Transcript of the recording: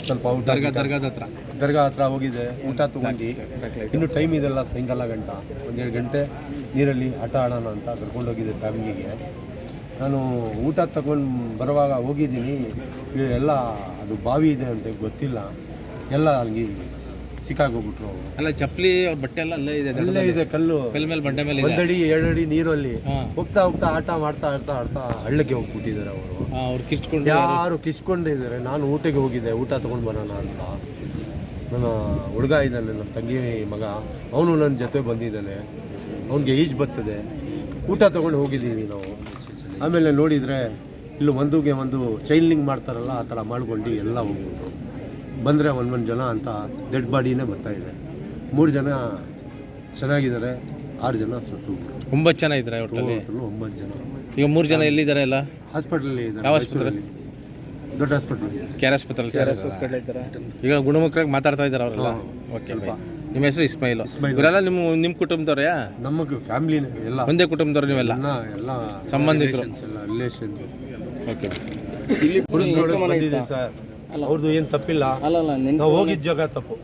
ಸ್ವಲ್ಪ ಊಟ ದರ್ಗಾ ಹತ್ರ ಹೋಗಿದ್ದೆ, ಊಟ ತೊಗೊಂಡು ಇನ್ನೂ ಟೈಮ್ ಇದೆಲ್ಲ ಸಾಯಂಕಾಲ ಗಂಟ 1-2 ಗಂಟೆ ನೀರಲ್ಲಿ ಆಟ ಆಡೋಣ ಅಂತ ಕರ್ಕೊಂಡೋಗಿದ್ದೆ ಫ್ಯಾಮಿಲಿಗೆ. ನಾನು ಊಟ ತಗೊಂಡು ಬರುವಾಗ ಹೋಗಿದ್ದೀನಿ, ಎಲ್ಲ ಅದು ಬಾವಿ ಇದೆ ಅಂತ ಗೊತ್ತಿಲ್ಲ, ಎಲ್ಲ ಅಲ್ಲಿ ಸಿಕ್ಕಾಗೋಗ್ಬಿಟ್ರು. ಅಲ್ಲ ಚಪ್ಪಲಿ ಬಟ್ಟೆ ಎಲ್ಲ ಅಲ್ಲೇ ಇದೆ, ಕಲ್ಲು ಮೇಲೆ ಬಂಡೆ ಮೇಲೆ 1 ಅಡಿ 2 ಅಡಿ ನೀರಲ್ಲಿ ಹೋಗ್ತಾ ಆಟ ಮಾಡ್ತಾ ಹಳ್ಳಕ್ಕೆ ಹೋಗ್ಬಿಟ್ಟಿದ್ದಾರೆ ಅವರು. ಅವ್ರು ಕಿರ್ಚ್ಕೊಂಡು ಯಾರು ಕಿಸ್ಕೊಂಡಿದ್ದಾರೆ. ನಾನು ಊಟಕ್ಕೆ ಹೋಗಿದ್ದೆ, ಊಟ ತೊಗೊಂಡು ಬರೋಣ ಅಂತ. ನನ್ನ ಹುಡುಗ ಇದ್ದಾನೆ, ನನ್ನ ತಂಗಿ ಮಗ, ಅವನು ನನ್ನ ಜೊತೆ ಬಂದಿದ್ದಾನೆ. ಅವನಿಗೆ ಈಜು ಬರ್ತದೆ. ಊಟ ತೊಗೊಂಡು ಹೋಗಿದ್ದೀವಿ ನಾವು. ಆಮೇಲೆ ನೋಡಿದರೆ ಇಲ್ಲಿ ಒಂದು ಚೈನ್ಲಿಂಗ್ ಮಾಡ್ತಾರಲ್ಲ, ಆ ಥರ ಮಾಡ್ಕೊಂಡು ಎಲ್ಲ ಹೋಗ್ಬೋದು. ಬಂದರೆ 1 ಜನ ಅಂತ ಡೆಡ್ ಬಾಡಿನೇ ಬರ್ತಾಯಿದೆ. 3 ಜನ ಚೆನ್ನಾಗಿದ್ದಾರೆ, 6 ಜನ ಸತ್ತು. 9 ಜನ ಇದ್ದಾರೆ ಒಟ್ಟಲ್ಲಿ. 9 ಜನ. ಈಗ 3 ಜನ ಎಲ್ಲಿದ್ದಾರೆ? ಎಲ್ಲ ಹಾಸ್ಪಿಟಲಲ್ಲಿ ಇದ್ದಾರೆ. ಯಾವ ಹಾಸ್ಪಿಟಲ್? ದೊಡ್ಡ ಹಾಸ್ಪಿಟಲ್, KR ಹಾಸ್ಪಿಟಲ್. ಈಗ ಗುಣಮುಖರಾಗಿ ಮಾತಾಡ್ತಾ ಇದ್ದಾರೆ ಅವರೆಲ್ಲ. ಓಕೆ, ನಿಮ್ಮ ಹೆಸರು ಇಸ್ಮಾಯಿಲ್. ಇವರೆಲ್ಲ ನಿಮ್ಮ ಕುಟುಂಬದವ್ರೆಯಾ? ನಮ್ಮ ಫ್ಯಾಮಿಲಿನೇ ಎಲ್ಲ, ಒಂದೇ ಕುಟುಂಬದವ್ರು ನೀವೆಲ್ಲ? ಎಲ್ಲ ಸಂಬಂಧಿಕರು, ಎಲ್ಲ ರಿಲೇಷನ್ಸ್. ಓಕೆ. ಇಲ್ಲಿ ಬಂದಿದ್ದೀವಿ ಸರ್, ಅವ್ರದ್ದು ಏನು ತಪ್ಪಿಲ್ಲ. ನಾವು ಹೋಗಿದ್ದ ಜಾಗ ತಪ್ಪು.